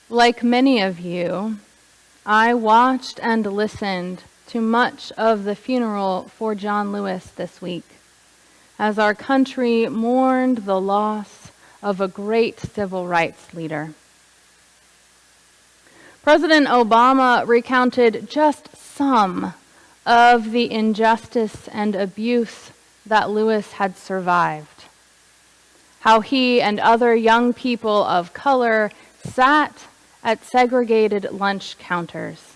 Like many of you, I watched and listened to much of the funeral for John Lewis this week, as our country mourned the loss of a great civil rights leader. President Obama recounted just some of the injustice and abuse that Lewis had survived. How he and other young people of color sat at segregated lunch counters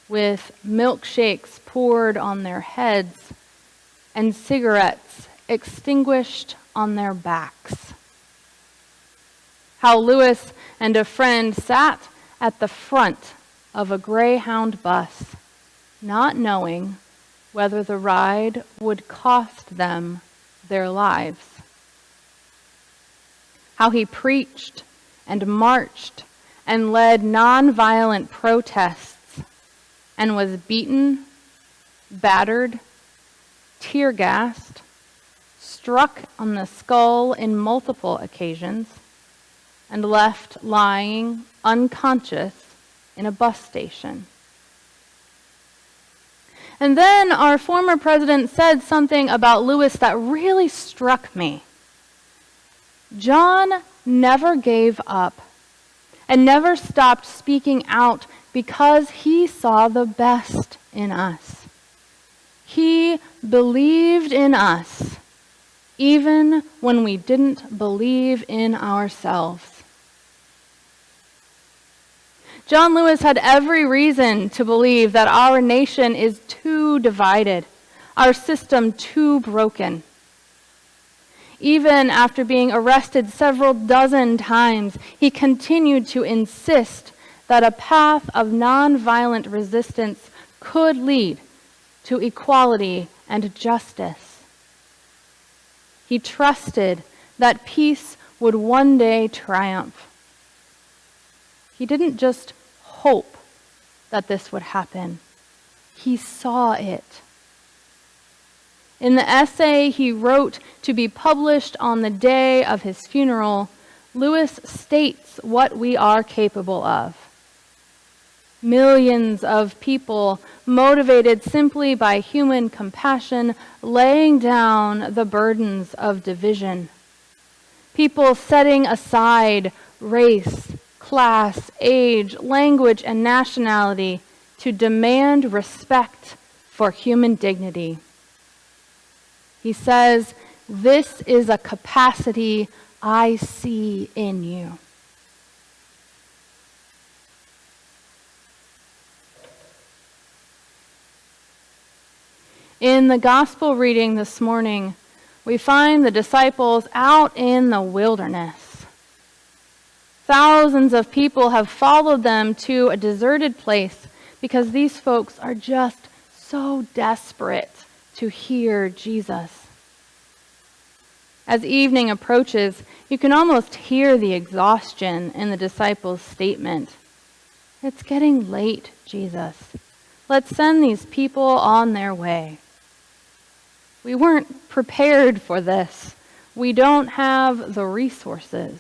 with milkshakes poured on their heads and cigarettes extinguished on their backs. How Lewis and a friend sat at the front of a Greyhound bus, not knowing whether the ride would cost them their lives. How he preached and marched and led nonviolent protests and was beaten, battered, tear-gassed, struck on the skull in multiple occasions, and left lying unconscious in a bus station. And then our former president said something about Lewis that really struck me. John never gave up and never stopped speaking out because he saw the best in us. He believed in us even when we didn't believe in ourselves. John Lewis had every reason to believe that our nation is too divided, our system too broken. Even after being arrested several dozen times, he continued to insist that a path of nonviolent resistance could lead to equality and justice. He trusted that peace would one day triumph. He didn't just hope that this would happen. He saw it. In the essay he wrote to be published on the day of his funeral, Lewis states what we are capable of. Millions of people motivated simply by human compassion, laying down the burdens of division. People setting aside race, class, age, language, and nationality to demand respect for human dignity. He says, "This is a capacity I see in you." In the gospel reading this morning, we find the disciples out in the wilderness. Thousands of people have followed them to a deserted place because these folks are just so desperate to hear Jesus. As evening approaches, you can almost hear the exhaustion in the disciples' statement. "It's getting late, Jesus. Let's send these people on their way. We weren't prepared for this. We don't have the resources."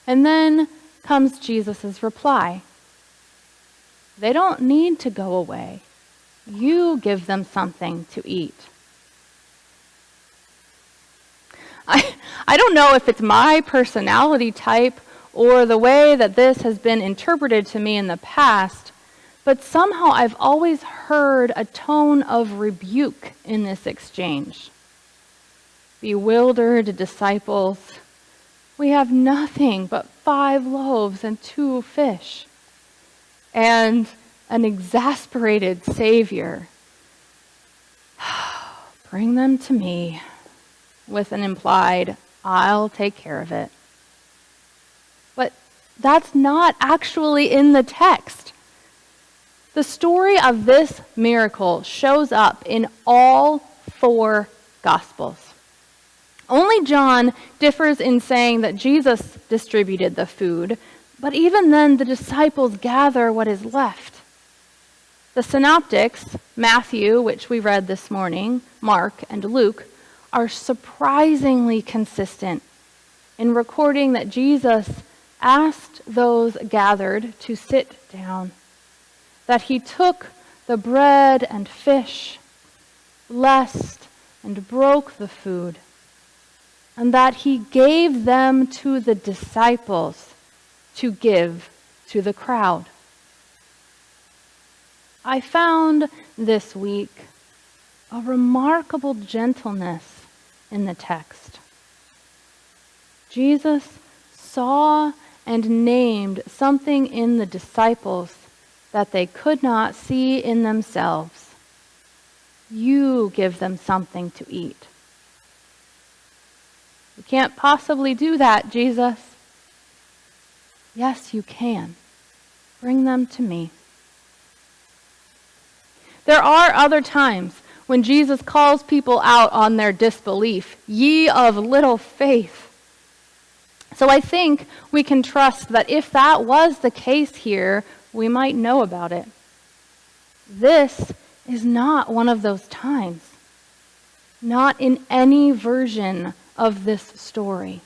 And then comes Jesus' reply. "They don't need to go away. You give them something to eat." I don't know if it's my personality type or the way that this has been interpreted to me in the past, but somehow I've always heard a tone of rebuke in this exchange. Bewildered disciples, "We have nothing but 5 loaves and 2 fish. And an exasperated Savior, "Bring them to me," with an implied, "I'll take care of it." But that's not actually in the text. The story of this miracle shows up in all 4 Gospels. Only John differs in saying that Jesus distributed the food, but even then the disciples gather what is left. The synoptics, Matthew, which we read this morning, Mark, and Luke, are surprisingly consistent in recording that Jesus asked those gathered to sit down, that he took the bread and fish, blessed and broke the food, and that he gave them to the disciples to give to the crowd. I found this week a remarkable gentleness in the text. Jesus saw and named something in the disciples that they could not see in themselves. You give them something to eat. You can't possibly do that, Jesus. Yes, you can. Bring them to me. There are other times when Jesus calls people out on their disbelief, ye of little faith. So I think we can trust that if that was the case here, we might know about it. This is not one of those times. Not in any version of this story.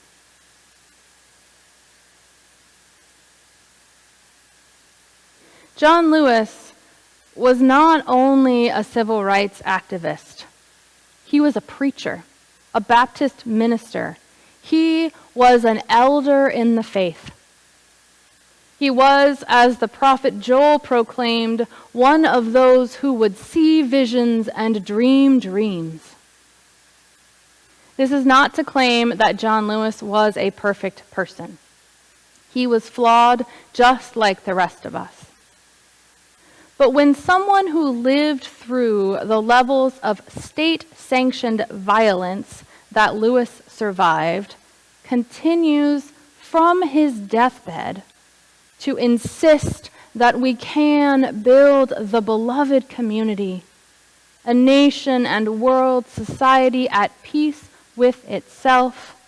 John Lewis was not only a civil rights activist. He was a preacher, a Baptist minister. He was an elder in the faith. He was, as the prophet Joel proclaimed, one of those who would see visions and dream dreams. This is not to claim that John Lewis was a perfect person. He was flawed just like the rest of us. But when someone who lived through the levels of state-sanctioned violence that Lewis survived continues from his deathbed to insist that we can build the beloved community, a nation and world society at peace with itself,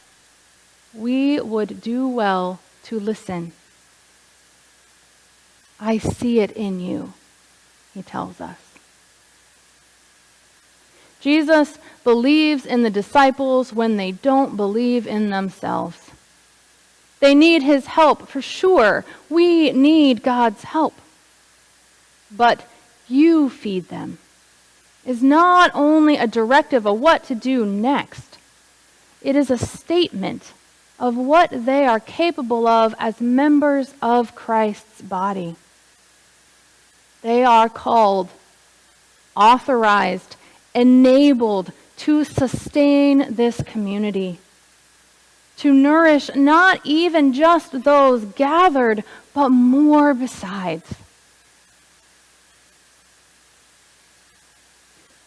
we would do well to listen. I see it in you, he tells us. Jesus believes in the disciples when they don't believe in themselves. They need his help, for sure. We need God's help. But you feed them is not only a directive of what to do next. It is a statement of what they are capable of as members of Christ's body. They are called, authorized, enabled to sustain this community, to nourish not even just those gathered, but more besides.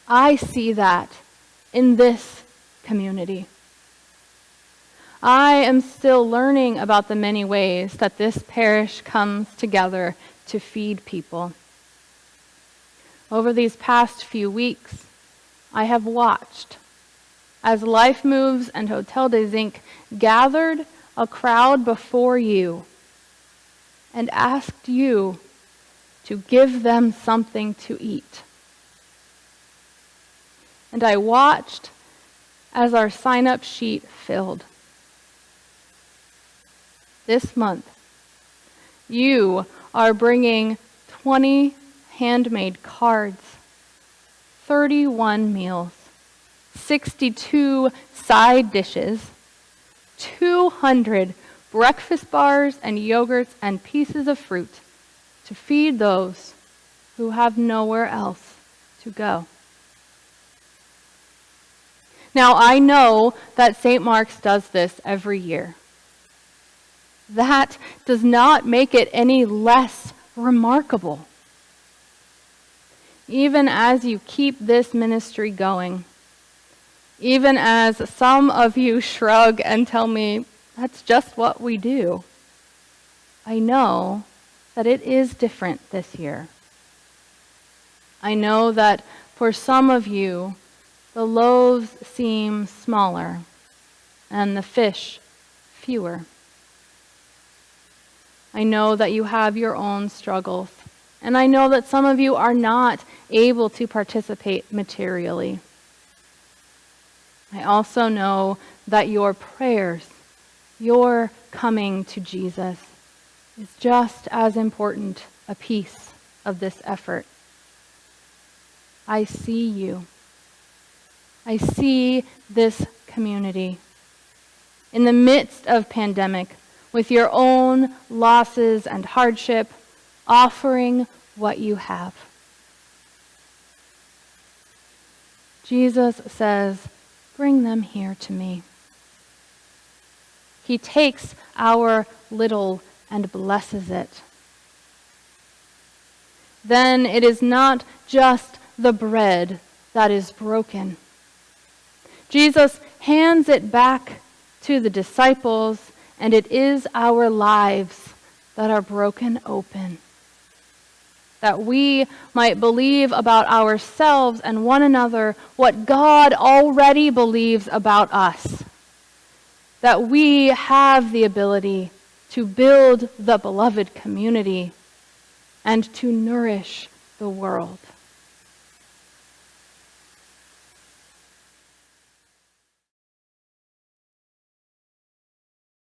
I see that in this community. I am still learning about the many ways that this parish comes together to feed people. Over these past few weeks, I have watched as Life Moves and Hotel des Zinc gathered a crowd before you and asked you to give them something to eat. And I watched as our sign-up sheet filled. This month, you are bringing 20 handmade cards, 31 meals, 62 side dishes, 200 breakfast bars and yogurts and pieces of fruit to feed those who have nowhere else to go. Now, I know that St. Mark's does this every year. That does not make it any less remarkable. Even as you keep this ministry going, even as some of you shrug and tell me, that's just what we do, I know that it is different this year. I know that for some of you, the loaves seem smaller and the fish fewer. I know that you have your own struggles, and I know that some of you are not able to participate materially. I also know that your prayers, your coming to Jesus, is just as important a piece of this effort. I see you. I see this community in the midst of pandemic, with your own losses and hardship, offering what you have. Jesus says, bring them here to me. He takes our little and blesses it. Then it is not just the bread that is broken. Jesus hands it back to the disciples, and it is our lives that are broken open, that we might believe about ourselves and one another what God already believes about us, that we have the ability to build the beloved community and to nourish the world.